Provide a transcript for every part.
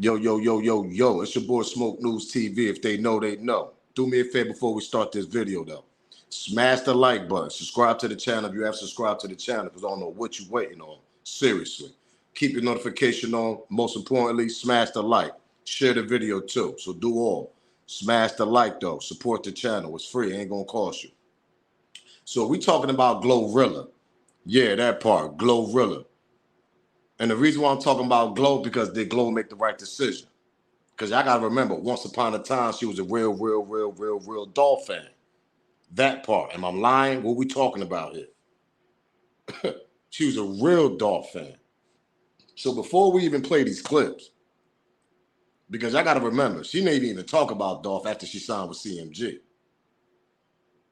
Yo, yo, yo, yo, yo. It's your boy Smoke News TV. If they know, they know. Do me a favor before we start this video, though. Smash the like button. Subscribe to the channel if you have subscribed to the channel, because I don't know what you're waiting on. Seriously. Keep your notification on. Most importantly, smash the like. Share the video, too. So do all. Smash the like, though. Support the channel. It's free. It ain't going to cost you. So we talking about Glorilla. Yeah, that part. Glorilla. And the reason why I'm talking about Glow, because did Glow make the right decision? Because y'all got to remember, once upon a time, she was a real Dolph fan. That part. Am I lying? What we talking about here? She was a real Dolph fan. So before we even play these clips, because y'all got to remember, she didn't even talk about Dolph after she signed with CMG.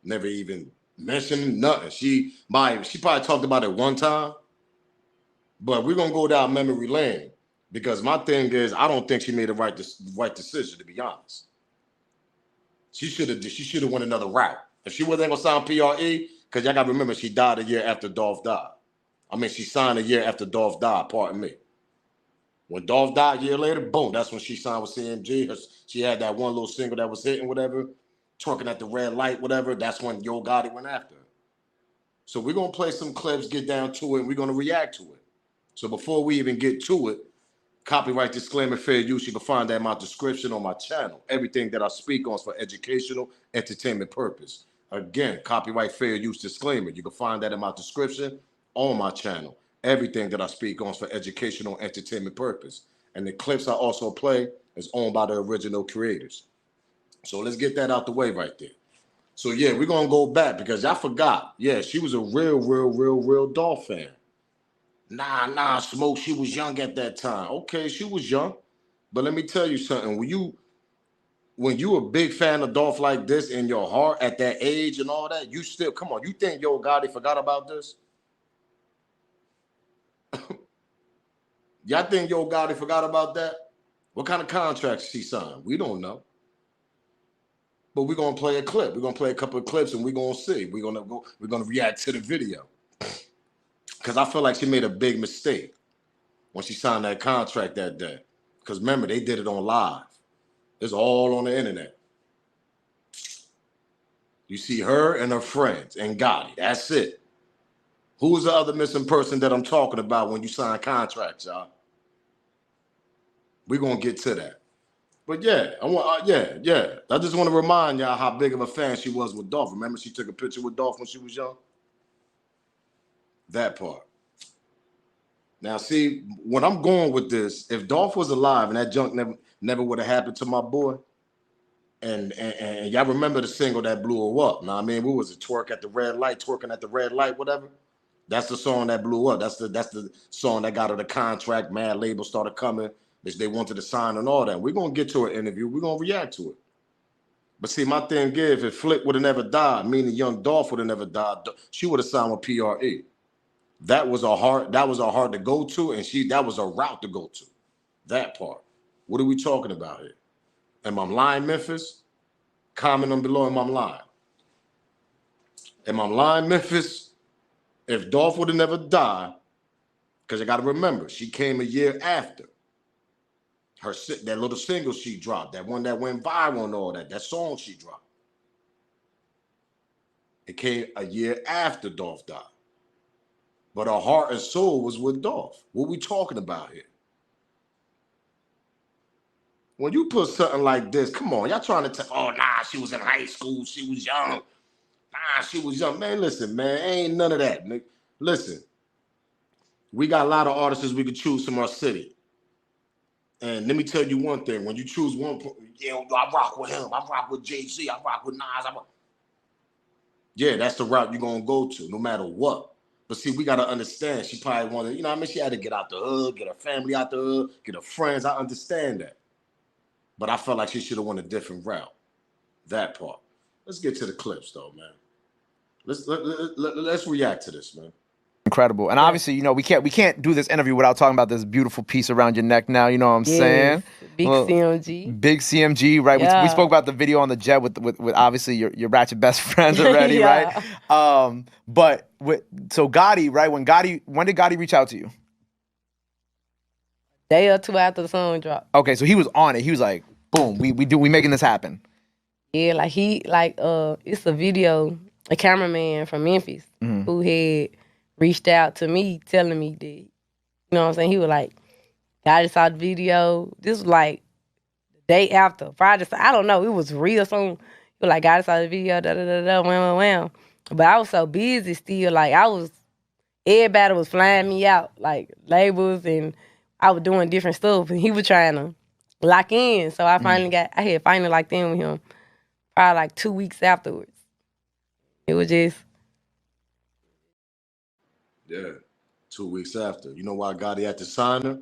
Never even mentioned nothing. She probably talked about it one time. But we're going to go down memory lane, because my thing is, I don't think she made the right decision, to be honest. She should have went another route. If she wasn't going to sign PRE, because y'all got to remember, she died a year after Dolph died. I mean, she signed a year after Dolph died, pardon me. When Dolph died a year later, boom, that's when she signed with CMG. She had that one little single that was hitting, whatever, twerking at the red light, whatever. That's when Yo Gotti went after her. So we're going to play some clips, get down to it, and we're going to react to it. So before we even get to it, copyright disclaimer, fair use. You can find that in my description on my channel. Everything that I speak on is for educational, entertainment purpose. Again, copyright fair use disclaimer. You can find that in my description on my channel. Everything that I speak on is for educational, entertainment purpose. And the clips I also play is owned by the original creators. So let's get that out the way right there. So yeah, we're going to go back, because I forgot. Yeah, she was a real Dolph fan. Nah, Smoke, she was young at that time. Okay, she was young. But let me tell you something. When you a big fan of Dolph like this in your heart at that age and all that, you still, come on, you think Yo Gotti forgot about this? Y'all think Yo Gotti forgot about that? What kind of contracts she signed? We don't know. But we're going to play a clip. We're going to play a couple of clips, and we're going to see. We're going to react to the video. Because I feel like she made a big mistake when she signed that contract that day. Because remember, they did it on live. It's all on the internet. You see her and her friends and Gotti. That's it. Who's the other missing person that I'm talking about when you sign contracts, y'all? We're going to get to that. But yeah, I just want to remind y'all how big of a fan she was with Dolph. Remember, she took a picture with Dolph when she was young? That part. Now, see, when I'm going with this, if Dolph was alive and that junk never would have happened to my boy, and y'all remember the single that blew her up. Now, I mean, what was it? Twerking at the red light, whatever. That's the song that blew up. That's the song that got her the contract. Mad labels started coming, which they wanted to sign and all that. We're going to get to an interview. We're going to react to it. But see, my thing is, if Flick would have never died, meaning young Dolph would have never died, she would have signed with PRE. That was a hard to go to, and that was a route to go to. That part. What are we talking about here? Am I lying, Memphis? Comment on below, am I lying? Am I lying, Memphis? If Dolph would have never died, because I got to remember, she came a year after. That little single she dropped, that one that went viral and all that song she dropped. It came a year after Dolph died. But her heart and soul was with Dolph. What we talking about here? When you put something like this, come on, y'all trying to tell, oh, nah, she was in high school, she was young. Nah, she was young. Man, listen, man, ain't none of that. Listen, we got a lot of artists we could choose from our city. And let me tell you one thing. When you choose one, I rock with him. I rock with Jay-Z. I rock with Nas. Yeah, that's the route you're going to go to, no matter what. But see, we got to understand, she probably wanted, you know what I mean? She had to get out the hood, get her family out the hood, get her friends. I understand that. But I felt like she should have went a different route. That part. Let's get to the clips, though, man. Let's react to this, man. Incredible. And obviously, you know, we can't do this interview without talking about this beautiful piece around your neck now, you know what I'm saying? Big CMG. Big CMG, right? Yeah. We spoke about the video on the jet with obviously your ratchet best friends already, Yeah. right? So Gotti, right? When did Gotti reach out to you? day or two after the song dropped. Okay, so he was on it. He was like, boom, we making this happen. Yeah, like it's a video, a cameraman from Memphis who had reached out to me telling me that, you know what I'm saying? He was like, I just saw the video. This was like the day after, Friday. I don't know. It was real soon. He was like, I just saw the video, da da da da, wham, wham, wham. But I was so busy still. Like everybody was flying me out, like labels, and I was doing different stuff. And he was trying to lock in. So I had finally locked in with him probably like 2 weeks afterwards. It was just. Yeah, 2 weeks after. You know why Gotti had to sign her?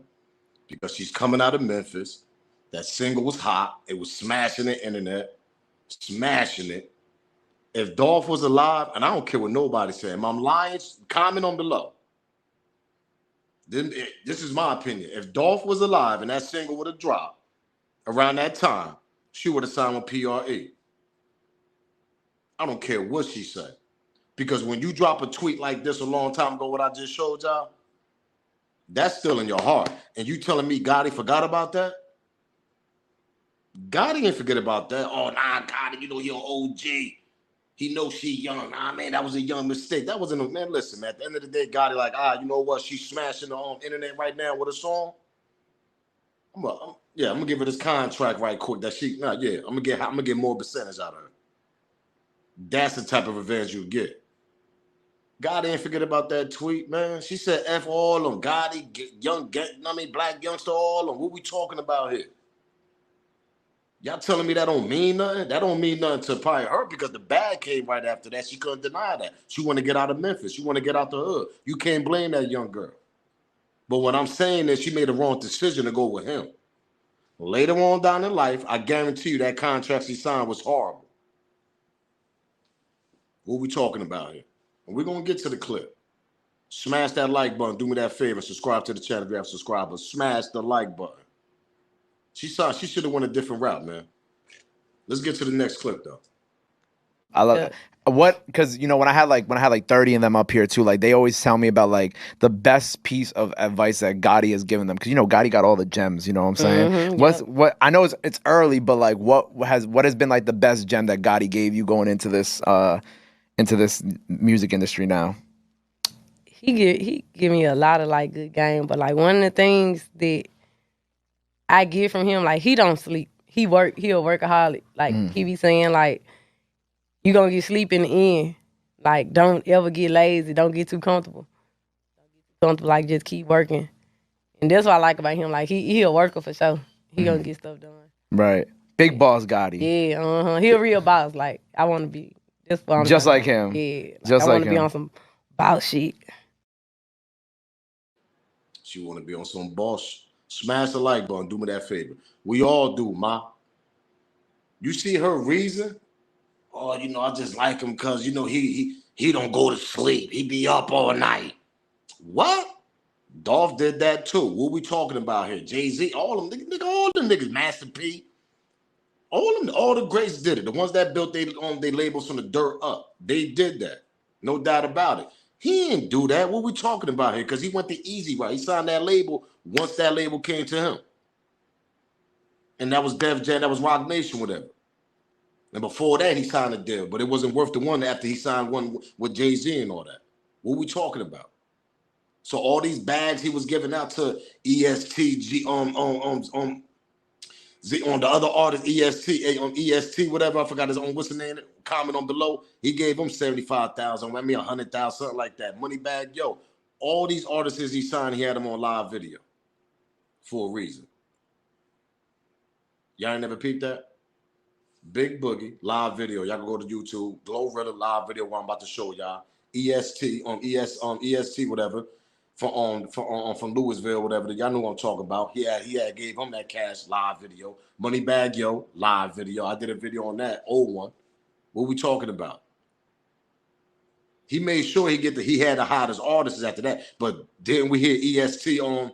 Because she's coming out of Memphis. That single was hot. It was smashing the internet, smashing it. If Dolph was alive, and I don't care what nobody said, if I'm lying, comment on below. This is my opinion. If Dolph was alive and that single would have dropped around that time, she would have signed with PRE. I don't care what she said. Because when you drop a tweet like this a long time ago, what I just showed y'all, that's still in your heart. And you telling me Gotti forgot about that? Gotti didn't forget about that. Oh, nah, Gotti, you know, he an OG. He knows she young. Nah, man, that was a young mistake. That wasn't a, man, listen, man, at the end of the day, Gotti like, you know what? She's smashing the internet right now with a song. I'm gonna give her this contract right quick that I'm gonna get more percentage out of her. That's the type of revenge you get. Gotti didn't forget about that tweet, man. She said F all of them. Gotti, black youngster, all of them. What we talking about here? Y'all telling me that don't mean nothing? That don't mean nothing to probably her because the bag came right after that. She couldn't deny that. She want to get out of Memphis. She want to get out the hood. You can't blame that young girl. But what I'm saying is she made the wrong decision to go with him. Later on down in life, I guarantee you that contract she signed was horrible. What we talking about here? And we're going to get to the clip. Smash that like button. Do me that favor. Subscribe to the channel if you have subscribers. Smash the like button. She should have went a different route, man. Let's get to the next clip, though. I love because you know when I had like 30 of them up here too, like they always tell me about like the best piece of advice that Gotti has given them because you know Gotti got all the gems, you know what I'm saying? What I know it's early, but like what has been like the best gem that Gotti gave you going into this music industry now? He give me a lot of like good game, but like one of the things that I get from him, like he don't sleep. He a workaholic. Like he be saying like, you gonna get sleep in the end. Like don't ever get lazy. Don't get too comfortable. Like just keep working. And that's what I like about him. Like he a worker for sure. He gonna get stuff done. Right. Big boss Gotti. Yeah, he a real boss. Like I want to be. That's what I'm just like about. him. Yeah, like, just I want like to be on some boss shit. She want to be on some boss. Smash the like button. Do me that favor. We all do, ma. You see her reason? Oh, you know, I just like him because, you know, he don't go to sleep. He be up all night. What? Dolph did that too. What we talking about here? Jay-Z, all of them, all them niggas, Master P. All the greats did it. The ones that built they labels from the dirt up. They did that. No doubt about it. He didn't do that. What we talking about here? Because he went the easy route. He signed that label once that label came to him. And that was Def Jam, that was Rock Nation, whatever. And before that, he signed a deal. But it wasn't worth the one after he signed one with Jay-Z and all that. What we talking about? So all these bags he was giving out to ESTG, on the other artist, EST, whatever, I forgot his own, what's the name? Comment on below. He gave him 75,000, I mean 100,000, something like that. Moneybag, yo. All these artists he signed, he had them on live video for a reason. Y'all ain't never peeped that? Big Boogie, live video. Y'all can go to YouTube. Glorilla live video what I'm about to show y'all. EST, EST, whatever. From Louisville, whatever. Y'all know what I'm talking about. He had gave him that cash live video. Moneybag Yo live video. I did a video on that old one. What we talking about? He made sure he had the hottest artists after that. But didn't we hear EST on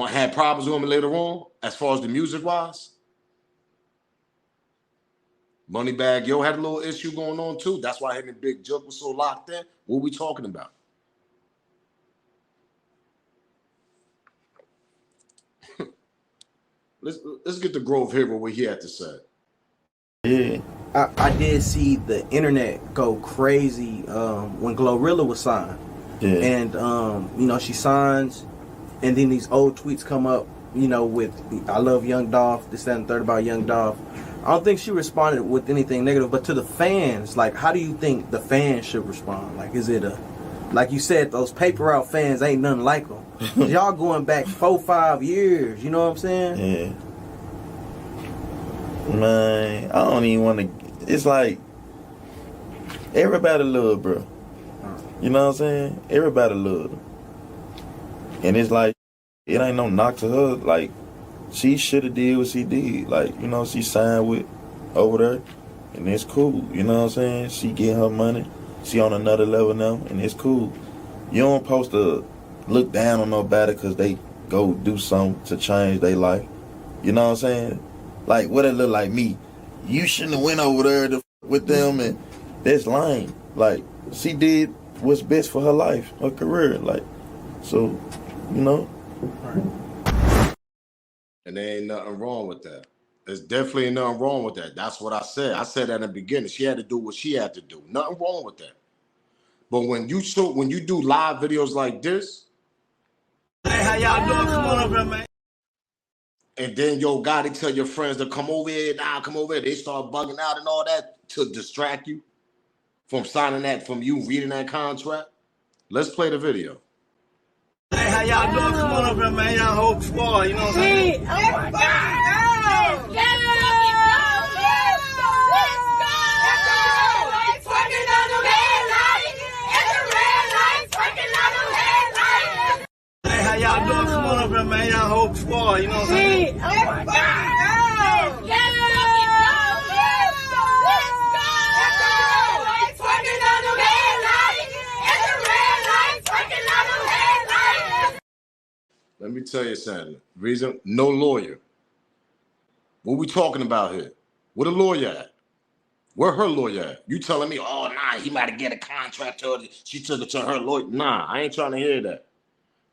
had problems with him later on as far as the music wise? Moneybag Yo had a little issue going on too. That's why him and Big Joke was so locked in. What we talking about? Let's get the Grove Hero what he had to say. Yeah. I did see the internet go crazy when Glorilla was signed. Yeah. And you know, she signs and then these old tweets come up, you know, with I love Young Dolph, this, that, and third about Young Dolph. I don't think she responded with anything negative, but to the fans, like, how do you think the fans should respond? Like, is it like you said, those paper route fans ain't nothing like them. Y'all going back 4-5 years, you know what I'm saying? Yeah. Man, I don't even want to. It's like everybody love, bro. You know what I'm saying? Everybody love. And it's like it ain't no knock to her. Like she should have did what she did. Like, you know, she signed with over there, and it's cool. You know what I'm saying? She get her money. She on another level now, and it's cool. You don't supposed to look down on nobody because they go do something to change their life. You know what I'm saying? Like, what it look like me? You shouldn't have went over there with them, and that's lame. Like, she did what's best for her life, her career. Like, so, you know. And there ain't nothing wrong with that. There's definitely nothing wrong with that. That's what I said. I said that in the beginning. She had to do what she had to do. Nothing wrong with that. But when you do live videos like this, hey, how y'all doing? Come on over, man. And then yo Gotti tell your friends to come over here, come over here. They start bugging out and all that to distract you from signing that, from you reading that contract. Let's play the video. Hey, how y'all doing? Come on over, man. Y'all whole squad, you know what I'm saying? Oh my God! How y'all doing? Come on over, man. Y'all whole squad, you know what I'm saying? Oh my God! Let me tell you something. Reason, no lawyer. What we talking about here? Where the lawyer at? Where her lawyer at? You telling me, oh, nah, he might have get a contract to her. She took it to her lawyer. Nah, I ain't trying to hear that.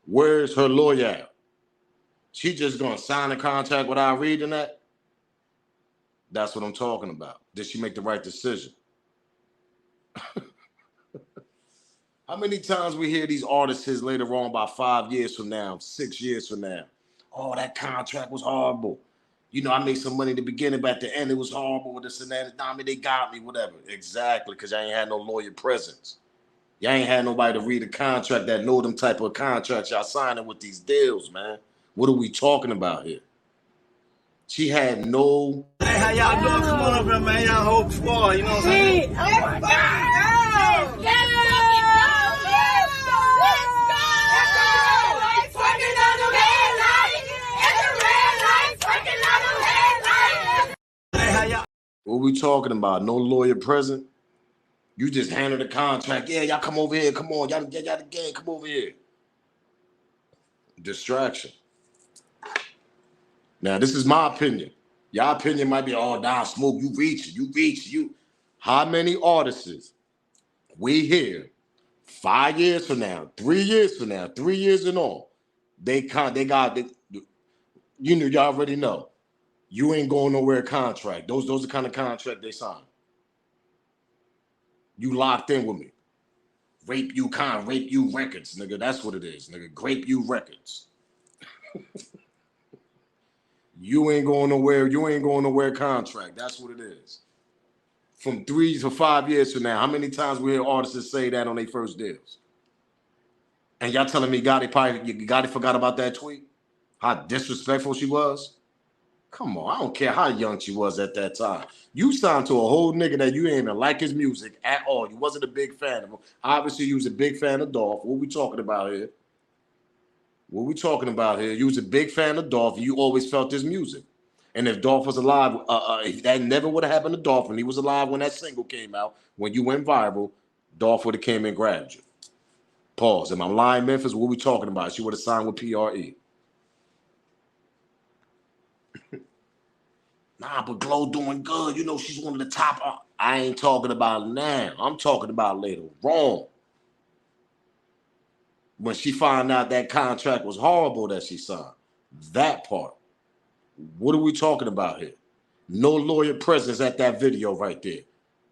Where's her lawyer at? She just gonna sign a contract without reading that? That's what I'm talking about. Did she make the right decision? How many times we hear these artists later on, about 5 years from now, 6 years from now, oh, that contract was horrible. You know, I made some money in the beginning, but at the end it was horrible with this and that. I mean, they got me, whatever. Exactly, because I ain't had no lawyer presence. Y'all ain't had nobody to read a contract that know them type of contracts y'all signing with these deals, man. What are we talking about here? She had no... Hey, how y'all doing? Come on over, man. Y'all whole squad, you know what I'm saying? Oh my God! What we talking about? No lawyer present? You just handle the contract. Yeah, y'all come over here. Come on. Y'all the gang. Come over here. Distraction. Now, this is my opinion. Your opinion might be, oh, nah, Smoke, you reach. How many artists we hear 5 years from now, 3 years from now, 3 years and all, you know, y'all already know. You ain't going nowhere contract. Those are the kind of contract they sign. You locked in with me. Rape you records, nigga. That's what it is, nigga. Grape you records. You ain't going nowhere contract. That's what it is. From 3 to 5 years from now, how many times we hear artists say that on their first deals? And y'all telling me Gotti forgot about that tweet? How disrespectful she was? Come on, I don't care how young she was at that time. You signed to a whole nigga that you ain't even like his music at all. You wasn't a big fan of him. Obviously, you was a big fan of Dolph. What we talking about here? You was a big fan of Dolph. And you always felt his music. And if Dolph was alive, that never would have happened to Dolph. When he was alive, when that single came out, when you went viral, Dolph would have came and grabbed you. Pause. Am I lying, Memphis? What we talking about? She would have signed with PRE. Nah, but Glow doing good. You know, she's one of the top. I ain't talking about now. I'm talking about later on. When she found out that contract was horrible that she signed. That part. What are we talking about here? No lawyer presence at that video right there.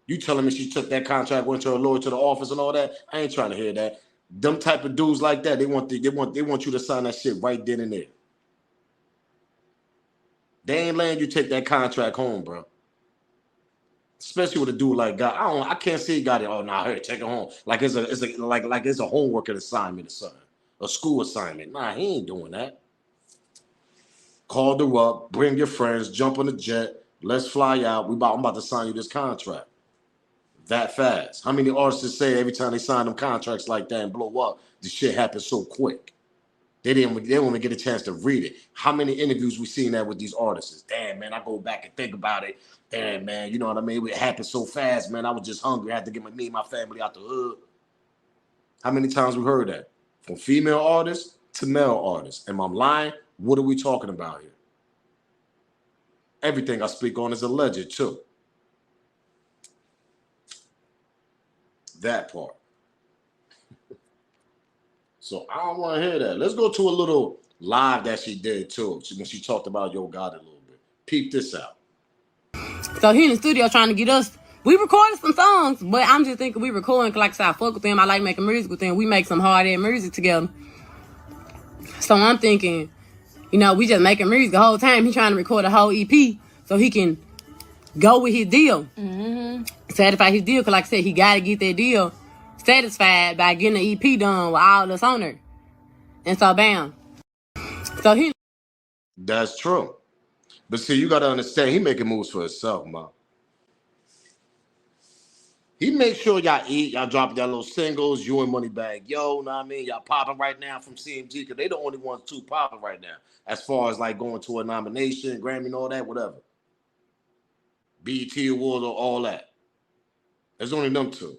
You telling me she took that contract, went to her lawyer to the office and all that? I ain't trying to hear that. Them type of dudes like that, they want you to sign that shit right then and there. They ain't letting you take that contract home, bro. Especially with a dude like God. I can't see Gotti. Oh, nah, here, take it home. Like it's a homework assignment or something. A school assignment. Nah, he ain't doing that. Called her up, bring your friends, jump on the jet, let's fly out. I'm about to sign you this contract. That fast. How many artists say every time they sign them contracts like that and blow up, the shit happens so quick? They didn't even get a chance to read it. How many interviews we seen that with these artists? Damn, man, I go back and think about it. Damn, man, you know what I mean? It happened so fast, man. I was just hungry. I had to get me and my family out the hood. How many times we heard that? From female artists to male artists. Am I lying? What are we talking about here? Everything I speak on is alleged, too. That part. So I don't want to hear that. Let's go to a little live that she did too. When she talked about Yo Gotti a little bit. Peep this out. So he in the studio trying to get us. We recorded some songs, but I'm just thinking we recording. Like I said, I fuck with them. I like making music with them. We make some hard ass music together. So I'm thinking, you know, we just making music the whole time. He trying to record a whole EP so he can go with his deal. Mm-hmm. Satisfy his deal. Cause like I said, he gotta get that deal satisfied by getting the EP done with all us on there. And so bam. So he. That's true. But see, you gotta understand, he making moves for himself, man. He makes sure y'all eat, y'all dropping y'all little singles, you and Moneybag Yo, know what I mean? Y'all popping right now from CMG, because they the only ones two popping right now. As far as like going to a nomination, Grammy and all that, whatever. BET Awards or all that. There's only them two.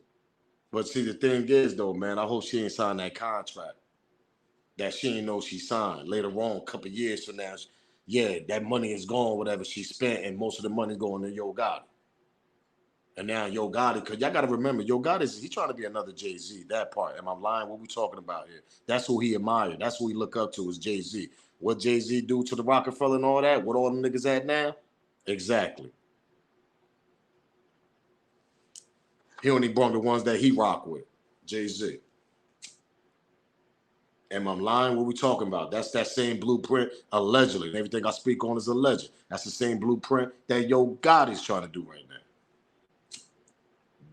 But see, the thing is, though, man, I hope she ain't signed that contract that she ain't know she signed. Later on, a couple years from now, yeah, that money is gone, whatever she spent, and most of the money going to Yo Gotti. And now Yo Gotti, because y'all got to remember, Yo Gotti, he trying to be another Jay-Z, that part. Am I lying? What we talking about here? That's who he admired. That's who he look up to is Jay-Z. What Jay-Z do to the Rockefeller and all that, what all them niggas at now? Exactly. He only brought the ones that he rock with, Jay-Z. Am I lying? What we talking about? That's that same blueprint, allegedly. And everything I speak on is alleged. That's the same blueprint that Yo Gotti's trying to do right now.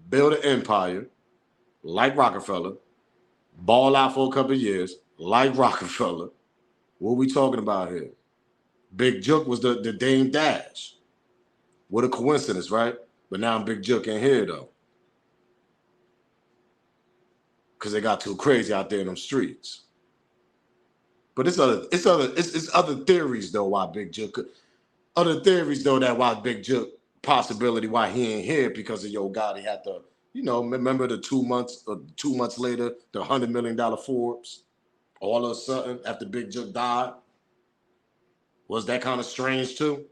Build an empire like Rockefeller, ball out for a couple of years like Rockefeller. What we talking about here? Big Jook was the Dame Dash. What a coincidence, right? But now Big Jook ain't here, though. Because they got too crazy out there in them streets. But it's other theories though why Big Jook. Other theories though that why Big Jook possibility why he ain't here because of Yo Gotti had to, you know, remember the 2 months later, the $100 million Forbes, all of a sudden after Big Jook died. Was that kind of strange too?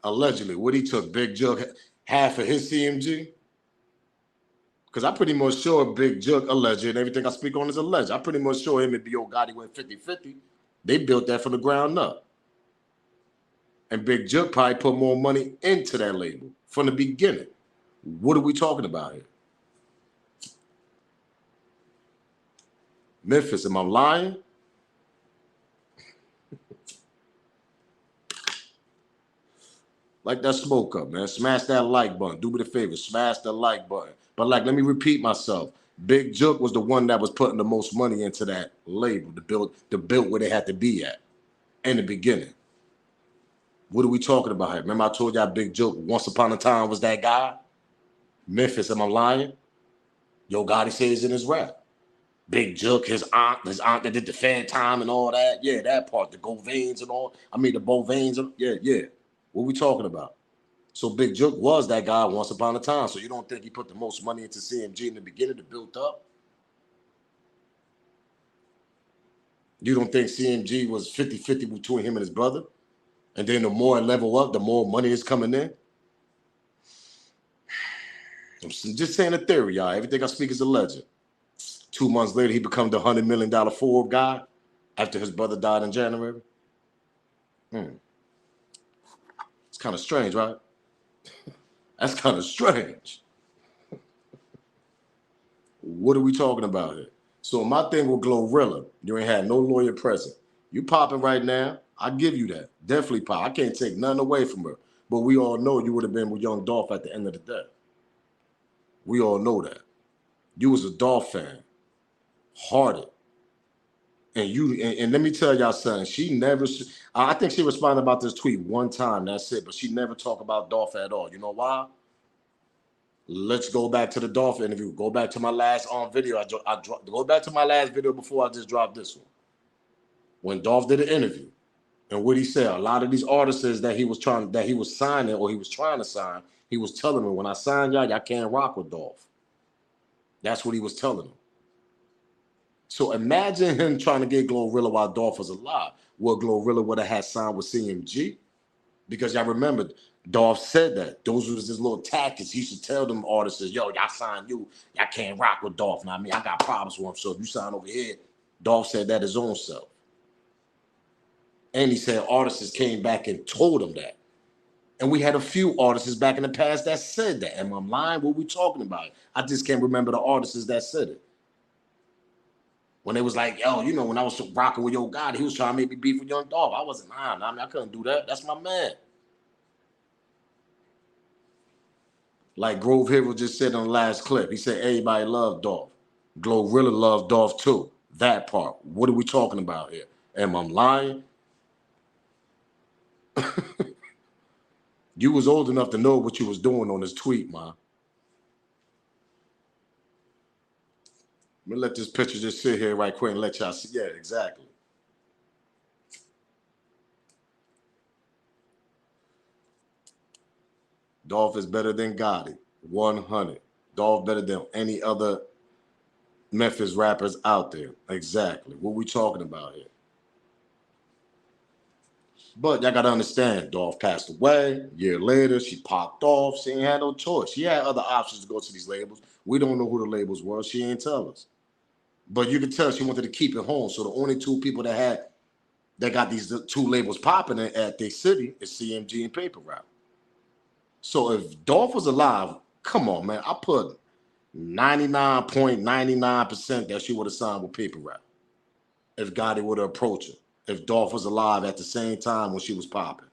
Allegedly, what he took Big Jook half of his CMG. Because I'm pretty much sure Big Jook, alleged, and everything I speak on is alleged. I'm pretty much sure him and Yo Gotti went 50-50. They built that from the ground up. And Big Jook probably put more money into that label from the beginning. What are we talking about here? Memphis, am I lying? Like that smoke up, man. Smash that like button. Do me the favor. Smash the like button. But like, let me repeat myself. Big Jook was the one that was putting the most money into that label to build where they had to be at in the beginning. What are we talking about here? Remember I told y'all Big Jook once upon a time was that guy? Memphis, am I lying? Yo Gotti says in his rap. Big Jook, his aunt that did the fan time and all that. Yeah, that part, the Govains and all. I mean, the Bovains. Yeah. What we talking about? So Big Jook was that guy once upon a time. So you don't think he put the most money into CMG in the beginning to build up? You don't think CMG was 50-50 between him and his brother? And then the more it level up, the more money is coming in? I'm just saying a theory, y'all. Everything I speak is a legend. 2 months later, he become the $100 million Forbes guy. after his brother died in January? It's kind of strange, right? That's kind of strange. What are we talking about here? So my thing with Glorilla, you ain't had no lawyer present. You popping right now. I give you that. Definitely pop. I can't take nothing away from her. But we all know you would have been with young Dolph at the end of the day. We all know that. You was a Dolph fan. Hearted. And let me tell y'all something. She never, I think she responded about this tweet one time. That's it. But she never talked about Dolph at all. You know why? Let's go back to the Dolph interview. Go back to my last video. Go back to my last video before I just dropped this one. When Dolph did an interview, and what he said, a lot of these artists that he was signing or he was trying to sign, he was telling them, when I sign y'all can't rock with Dolph. That's what he was telling them. So imagine him trying to get Glorilla while Dolph was alive. Well, Glorilla would have had signed with CMG, because y'all remember Dolph said that. Those was his little tactics. He should tell them artists, yo, y'all sign you. Y'all can't rock with Dolph. Now, I mean, I got problems with him. So if you sign over here, Dolph said that his own self. And he said artists came back and told him that. And we had a few artists back in the past that said that. Am I lying? What we talking about? I just can't remember the artists that said it. When they was like, yo, you know, when I was rocking with Yo Gotti, he was trying to make me beef with Young Dolph. I wasn't lying. I mean, I couldn't do that. That's my man. Like Grove Hero just said on the last clip. He said everybody loved Dolph. Glorilla loved Dolph too. That part. What are we talking about here? Am I lying? You was old enough to know what you was doing on this tweet, man. Let me let this picture just sit here right quick and let y'all see. Yeah, exactly. Dolph is better than Gotti. 100. Dolph better than any other Memphis rappers out there. Exactly. What we talking about here? But y'all gotta understand, Dolph passed away. A year later, she popped off. She ain't had no choice. She had other options to go to these labels. We don't know who the labels were. She ain't tell us. But you could tell she wanted to keep it home. So the only two people that got these two labels popping at their city is CMG and Paper Route. So if Dolph was alive, come on, man. I put 99.99% that she would have signed with Paper Route if Gotti would have approached her. If Dolph was alive at the same time when she was popping.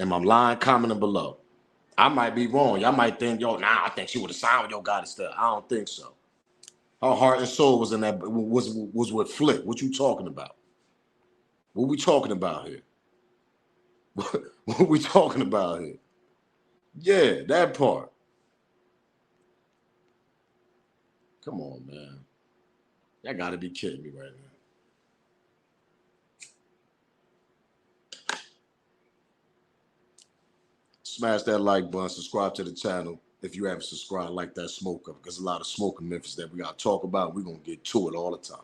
Am I lying? Commenting below. I might be wrong. Y'all might think, yo, I think she would have signed with Yo Gotti still. I don't think so. Her heart and soul was in that, was with Flick. What you talking about? What we talking about here? What we talking about here? Yeah, that part. Come on, man. Y'all gotta be kidding me right now. Smash that like button, subscribe to the channel. If you haven't subscribed, like that smoke up, because there's a lot of smoke in Memphis that we got to talk about. We're going to get to it all the time.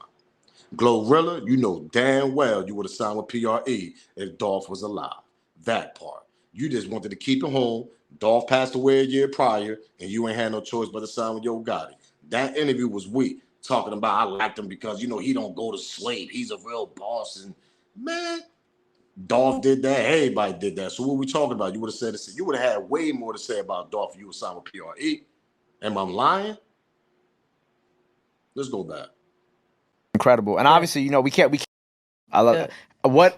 Glorilla, you know damn well you would have signed with PRE if Dolph was alive. That part. You just wanted to keep it home. Dolph passed away a year prior, and you ain't had no choice but to sign with Yo Gotti. That interview was weak, talking about I liked him because, you know, he don't go to sleep. He's a real boss. And, man, Dolph did that. Everybody did that. So what we talking about? You would have said this. You would have had way more to say about Dolph if you were signed with PRE. Am I lying? Let's go back. Incredible. And obviously, you know, we can't I love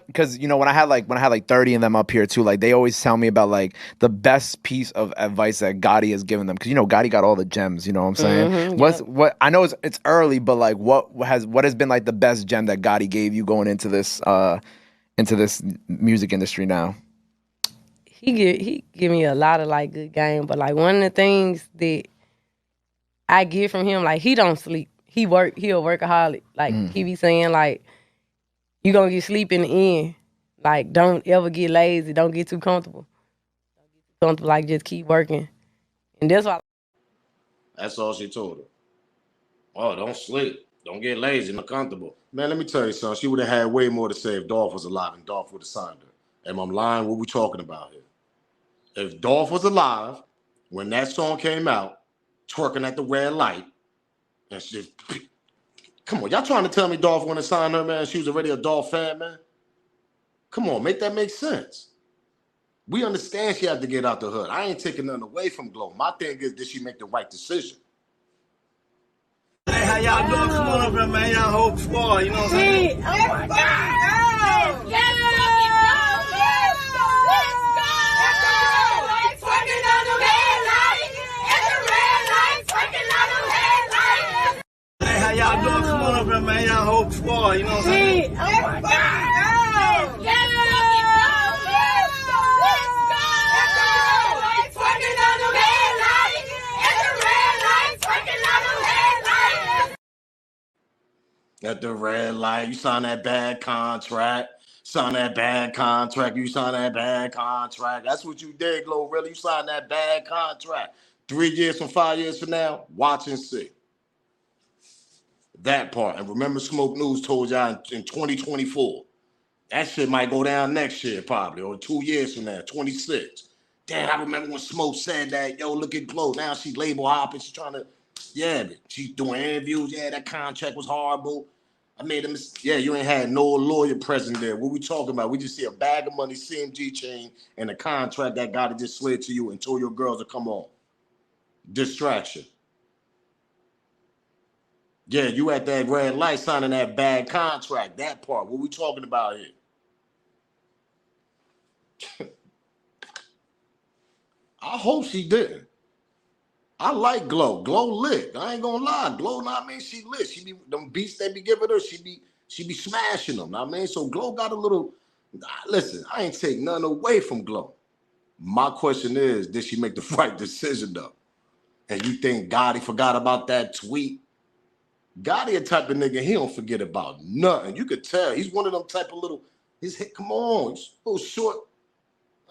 because you know when I had like 30 of them up here too, like they always tell me about like the best piece of advice that Gotti has given them, because you know Gotti got all the gems, you know what I'm saying? What I know it's early, but like what has been like the best gem that Gotti gave you going into this music industry now? He give me a lot of like good game, but like one of the things that I get from him, like he don't sleep. He a workaholic. Like he be saying like, you gonna get sleep in the end. Like don't ever get lazy. Don't get too comfortable. Like just keep working. And that's why. That's all she told her. Oh, don't sleep. Don't get lazy and uncomfortable. Man, let me tell you something. She would have had way more to say if Dolph was alive and Dolph would have signed her. Am I lying? What we talking about here? If Dolph was alive, when that song came out, twerking at the red light, and she just, come Come on, y'all trying to tell me Dolph want to sign her, man? She was already a Dolph fan, man. Come on, make that make sense. We understand she had to get out the hood. I ain't taking nothing away from Glow. My thing is, did she make the right decision? Hey, how y'all doing? Come on over here, man. Y'all whole squad, you know what I'm saying? Oh my God! Let's go! Twerking on the red light! At the red light! Twerking on the red light! Hey, how y'all doing? Come on over here, man. Y'all whole squad, you know what I'm saying? Oh my God! Let's go! Twerking on the red light! At the red light! Twerking on the red light! At the red light, you sign that bad contract. Sign that bad contract. You sign that bad contract. That's what you did, Glorilla. You signed that bad contract. 3 years from 5 years from now, watch and see. That part. And remember, Smoke News told y'all in 2024. That shit might go down next year, probably, or 2 years from now, 26. Damn, I remember when Smoke said that, yo, look at Glow. Now she label hopping. She's trying to, yeah, she's doing interviews. Yeah, that contract was horrible. I made a mistake. Yeah, you ain't had no lawyer present there. What we talking about? We just see a bag of money, CMG chain, and a contract that got to just slid to you and told your girls to come on. Distraction. Yeah, you at that red light signing that bad contract. That part. What we talking about here? I hope she didn't. I like Glow. Glow lit. I ain't gonna lie. Glow, I mean, she lit. She be them beats they be giving her. She be smashing them. I mean, so Glow got a little. Listen, I ain't take nothing away from Glow. My question is, did she make the right decision though? And you think Gotti forgot about that tweet? Gotti a type of nigga, he don't forget about nothing. You could tell he's one of them type of little. His hit, come on, he's a little short.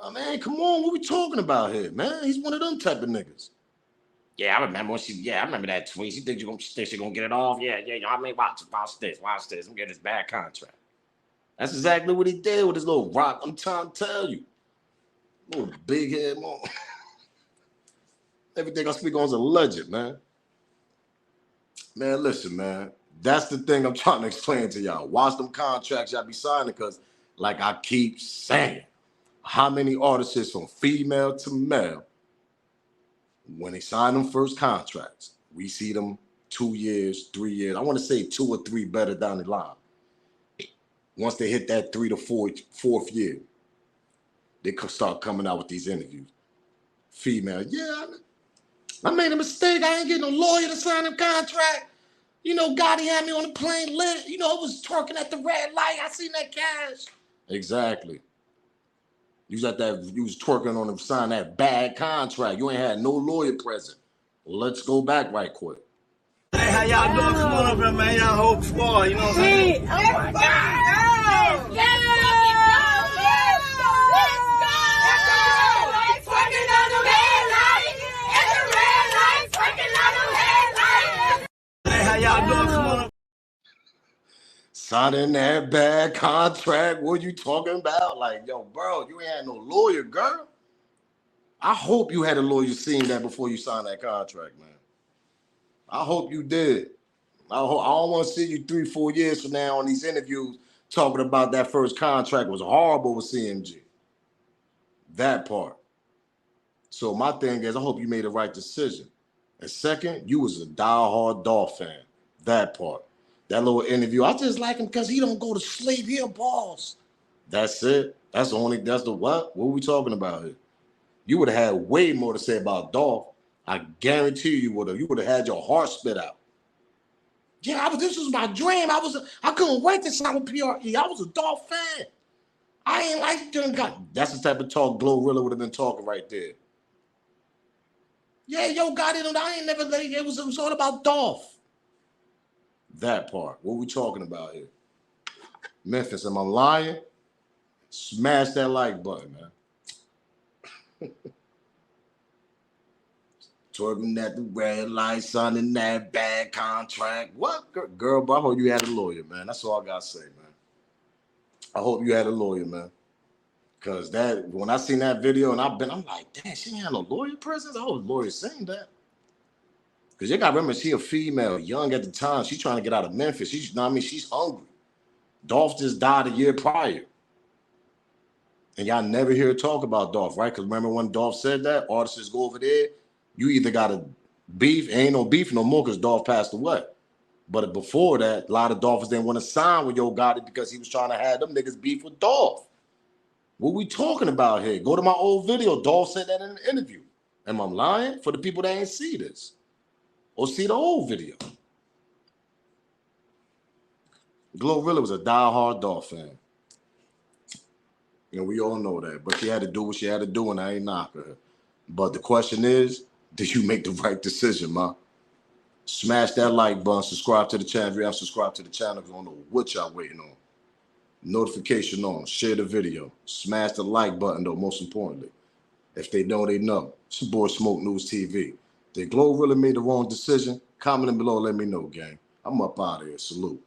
Oh, man, come on, what we talking about here, man? He's one of them type of niggas. Yeah, I remember when I remember that tweet. She think she gonna get it off. Yeah, I mean, watch this. I'm getting this bad contract. That's exactly what he did with his little rock. I'm trying to tell you. Little big head, man. Everything I speak on is a legend, man. Man, listen, man. That's the thing I'm trying to explain to y'all. Watch them contracts y'all be signing, because like I keep saying, how many artists from female to male, when they sign them first contracts, we see them 2 years, 3 years. I want to say 2 or 3 better down the line. Once they hit that 3 to 4th year, they could start coming out with these interviews. Female, yeah, I made a mistake. I ain't getting no lawyer to sign a contract. You know, Gotti had me on the plane lit. You know, I was twerking at the red light. I seen that cash. Exactly. You was twerking on him, sign that bad contract. You ain't had no lawyer present. Let's go back right quick. Hey, how y'all doing? Come on over here, man. Y'all whole squad, you know what I'm saying? Oh my God! Twerking on the red light! At the red light! Twerking on the red light! Hey, how y'all doing? Come on over. Signing that bad contract. What you talking about? Like, yo, bro, you ain't had no lawyer, girl. I hope you had a lawyer seeing that before you signed that contract, man. I hope you did. I don't want to see you 3, 4 years from now on these interviews talking about that first contract was horrible with CMG. That part. So my thing is, I hope you made the right decision. And second, you was a diehard Dolph fan. That part. That little interview, I just like him because he don't go to sleep. He a boss. That's it. That's the what? What are we talking about here? You would have had way more to say about Dolph. I guarantee you would have. You would have had your heart spit out. Yeah, this was my dream. I couldn't wait to sign with PRE. I was a Dolph fan. I ain't like them. That's the type of talk Glorilla would have been talking right there. Yeah, yo, got it. I ain't never let it was all about Dolph. That part. What we talking about here? Memphis, am I lying? Smash that like button, man. Twerking at the red light, signing that bad contract. What? Girl, but I hope you had a lawyer, man. That's all I got to say, man. I hope you had a lawyer, man. Because when I seen that video and I'm like, damn, she ain't had no lawyer presence? I was lawyer saying that. Because you got to remember, she a female, young at the time. She's trying to get out of Memphis. She's, you know what I mean? She's hungry. Dolph just died a year prior. And y'all never hear her talk about Dolph, right? Because remember when Dolph said that, artists go over there, you either got to beef, ain't no beef no more because Dolph passed away. But before that, a lot of Dolphins didn't want to sign with Yo Gotti because he was trying to have them niggas beef with Dolph. What we talking about here? Go to my old video. Dolph said that in an interview. Am I lying? For the people that ain't see this. Or see the old video. Glorilla was a diehard Dolph fan. And we all know that. But she had to do what she had to do, and I ain't knocking her. But the question is, did you make the right decision, ma? Smash that like button, subscribe to the channel. If you haven't subscribed to the channel, I don't know what y'all waiting on. Notification on, share the video. Smash the like button, though, most importantly. If they know, they know. It's your boy Smoke News TV. Did Glorilla made the wrong decision? Comment below, let me know, gang. I'm up out of here. Salute.